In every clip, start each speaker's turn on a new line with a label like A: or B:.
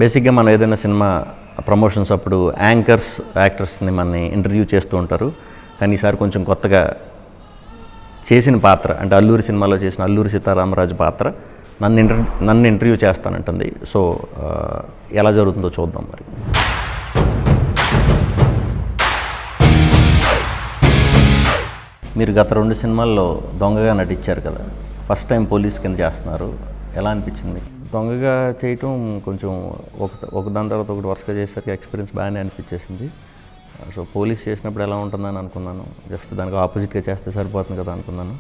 A: బేసిక్గా మనం ఏదైనా సినిమా ప్రమోషన్స్ అప్పుడు యాక్టర్స్ని మనని ఇంటర్వ్యూ చేస్తూ ఉంటారు. కానీ ఈసారి కొంచెం కొత్తగా చేసిన పాత్ర అంటే అల్లూరి సినిమాలో చేసిన అల్లూరి సీతారామరాజు పాత్ర నన్ను ఇంటర్వ్యూ చేస్తానంటుంది. సో ఎలా జరుగుతుందో చూద్దాం మరి. మీరు గత 2 సినిమాల్లో దొంగగా నటించారు కదా, ఫస్ట్ టైం పోలీస్ కింద చేస్తున్నారు, ఎలా అనిపించింది? దొంగగా చేయటం కొంచెం ఒక దాని తర్వాత ఒకటి వరుసగా చేసరికి ఎక్స్పీరియన్స్ బాగానే అనిపించేసింది. సో పోలీస్ చేసినప్పుడు ఎలా ఉంటుందని అనుకున్నాను, జస్ట్ దానికి ఆపోజిట్గా చేస్తే సరిపోతుంది కదా అనుకున్నాను.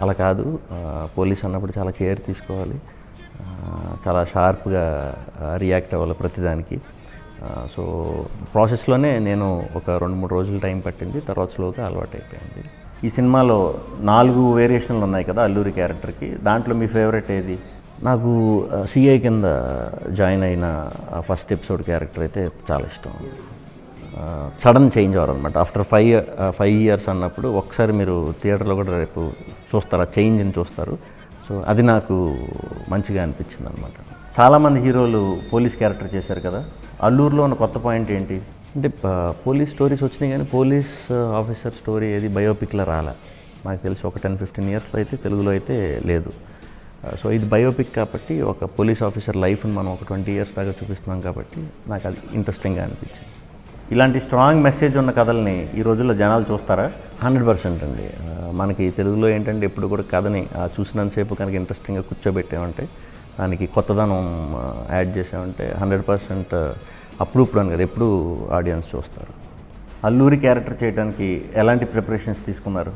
A: అలా కాదు, పోలీస్ అన్నప్పుడు చాలా కేర్ తీసుకోవాలి, చాలా షార్ప్గా రియాక్ట్ అవ్వాలి ప్రతిదానికి. సో ప్రాసెస్లోనే నేను ఒక 2-3 రోజులు టైం పట్టింది, తర్వాత స్లోగా అలవాటు అయిపోయింది. ఈ సినిమాలో 4 వేరియేషన్లు ఉన్నాయి కదా అల్లూరి క్యారెక్టర్కి, దాంట్లో మీ ఫేవరెట్ ఏది? నాకు సిఐ కింద జాయిన్ అయిన ఫస్ట్ ఎపిసోడ్ క్యారెక్టర్ అయితే చాలా ఇష్టం. సడన్ చేంజ్ అవ్వరు అనమాట. ఆఫ్టర్ 5 ఇయర్స్ అన్నప్పుడు ఒకసారి మీరు థియేటర్లో కూడా రేపు చూస్తారు, ఆ చేంజ్ని చూస్తారు. సో అది నాకు మంచిగా అనిపించింది అనమాట. చాలామంది హీరోలు పోలీస్ క్యారెక్టర్ చేశారు కదా, అల్లూరులో ఉన్న కొత్త పాయింట్ ఏంటి అంటే పోలీస్ స్టోరీస్ వచ్చినాయి కానీ పోలీస్ ఆఫీసర్ స్టోరీ ఏది బయోపిక్లో రాలే. నాకు తెలిసి ఒక 10-15 ఇయర్స్లో అయితే తెలుగులో అయితే లేదు. సో ఇది బయోపిక్ కాబట్టి ఒక పోలీస్ ఆఫీసర్ లైఫ్ని మనం ఒక 20 ఇయర్స్ దాకా చూపిస్తున్నాం కాబట్టి నాకు అది ఇంట్రెస్టింగ్గా అనిపించింది. ఇలాంటి స్ట్రాంగ్ మెసేజ్ ఉన్న కథల్ని ఈ రోజుల్లో జనాలు చూస్తారా? 100% అండి. మనకి తెలుగులో ఏంటంటే ఎప్పుడు కూడా కథని చూసినంతసేపు కనుక ఇంట్రెస్టింగ్గా కూర్చోబెట్టామంటే, దానికి కొత్తదనం యాడ్ చేసామంటే 100% అప్పుడు అని కదా ఎప్పుడు ఆడియన్స్ చూస్తారు. అల్లూరి క్యారెక్టర్ చేయడానికి ఎలాంటి ప్రిపరేషన్స్ తీసుకున్నారు?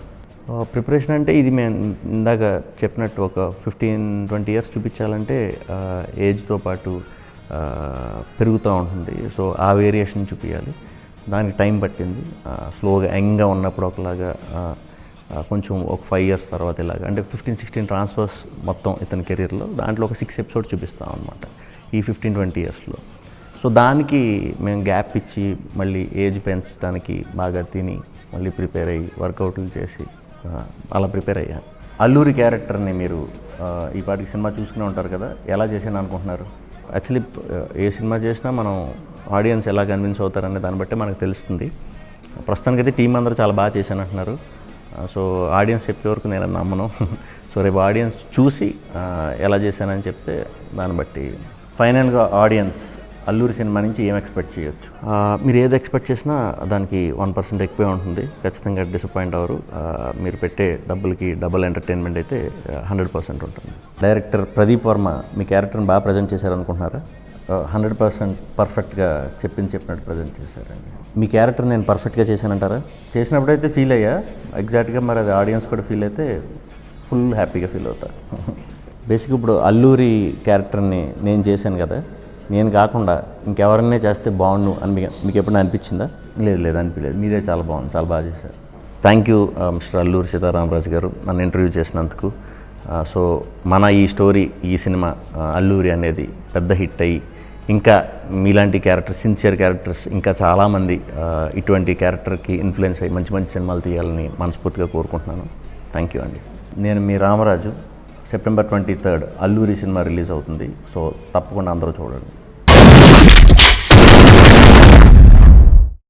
A: ప్రిపరేషన్ అంటే ఇది మేము ఇందాక చెప్పినట్టు ఒక 15-20 ఇయర్స్ చూపించాలంటే ఏజ్తో పాటు పెరుగుతూ ఉంటుంది. సో ఆ వేరియేషన్ చూపించాలి, దానికి టైం పట్టింది. స్లోగా యంగ్గా ఉన్నప్పుడు ఒకలాగా, కొంచెం ఒక 5 ఇయర్స్ తర్వాత ఇలాగా, అంటే 15-16 ట్రాన్స్ఫర్స్ మొత్తం ఇతని కెరీర్లో, దాంట్లో ఒక 6 ఎపిసోడ్స్ చూపిస్తాం అనమాట ఈ 15-20 ఇయర్స్లో. సో దానికి మేము గ్యాప్ ఇచ్చి మళ్ళీ ఏజ్ పెంచడానికి బాగా తిని మళ్ళీ ప్రిపేర్ అయ్యి వర్కౌట్లు చేసి అలా ప్రిపేర్ అయ్యాను. అల్లూరి క్యారెక్టర్ని మీరు ఈ పాటికి సినిమా చూసుకునే ఉంటారు కదా, ఎలా చేసాను అనుకుంటున్నారు? యాక్చువల్లీ ఏ సినిమా చేసినా మనం ఆడియన్స్ ఎలా కన్విన్స్ అవుతారనే దాన్ని బట్టే మనకు తెలుస్తుంది. ప్రస్తుతానికైతే టీం అందరూ చాలా బాగా చేశాను అంటున్నారు. సో ఆడియన్స్ చెప్పే వరకు నేను నమ్మను. సో రేపు ఆడియన్స్ చూసి ఎలా చేశానని చెప్తే దాన్ని బట్టి ఫైనల్గా ఆడియన్స్ అల్లూరి సినిమా నుంచి ఏం ఎక్స్పెక్ట్ చేయొచ్చు? మీరు ఏది ఎక్స్పెక్ట్ చేసినా దానికి 1% ఎక్కువే ఉంటుంది, ఖచ్చితంగా డిసప్పాయింట్ అవ్వరు. మీరు పెట్టే డబ్బులకి డబుల్ ఎంటర్టైన్మెంట్ అయితే 100% ఉంటుంది. డైరెక్టర్ ప్రదీప్ వర్మ మీ క్యారెక్టర్ని బాగా ప్రజెంట్ చేశారనుకుంటున్నారా? 100% పర్ఫెక్ట్గా చెప్పినట్టు ప్రజెంట్ చేశారండి. మీ క్యారెక్టర్ నేను పర్ఫెక్ట్గా చేశానంటారా? చేసినప్పుడైతే ఫీల్ అయ్యా ఎగ్జాక్ట్గా, మరి అది ఆడియన్స్ కూడా ఫీల్ అయితే ఫుల్ హ్యాపీగా ఫీల్ అవుతా. బేసిక్గా ఇప్పుడు అల్లూరి క్యారెక్టర్ని నేను చేశాను కదా, నేను కాకుండా ఇంకెవరన్నా చేస్తే బాగుండు అని మీకు ఎప్పుడైనా అనిపించిందా? లేదు అనిపించలేదు. మీదే చాలా బాగుంది, చాలా బాగా చేశారు. Thank you mister Alluri Sitaramaraju గారు నన్ను ఇంటర్వ్యూ చేసినందుకు. సో మన ఈ స్టోరీ, ఈ సినిమా అల్లూరి అనేది పెద్ద హిట్ అయ్యి ఇంకా మీలాంటి క్యారెక్టర్స్, సిన్సియర్ క్యారెక్టర్స్ ఇంకా చాలామంది ఇటువంటి క్యారెక్టర్కి ఇన్ఫ్లుయెన్స్ అయ్యి మంచి మంచి సినిమాలు తీయాలని మనస్ఫూర్తిగా కోరుకుంటున్నాను. థ్యాంక్ యూ అండి. నేను మీ Ramaraju. September 23 Alluri cinema release అవుతుంది. సో తప్పకుండా అందరూ చూడండి.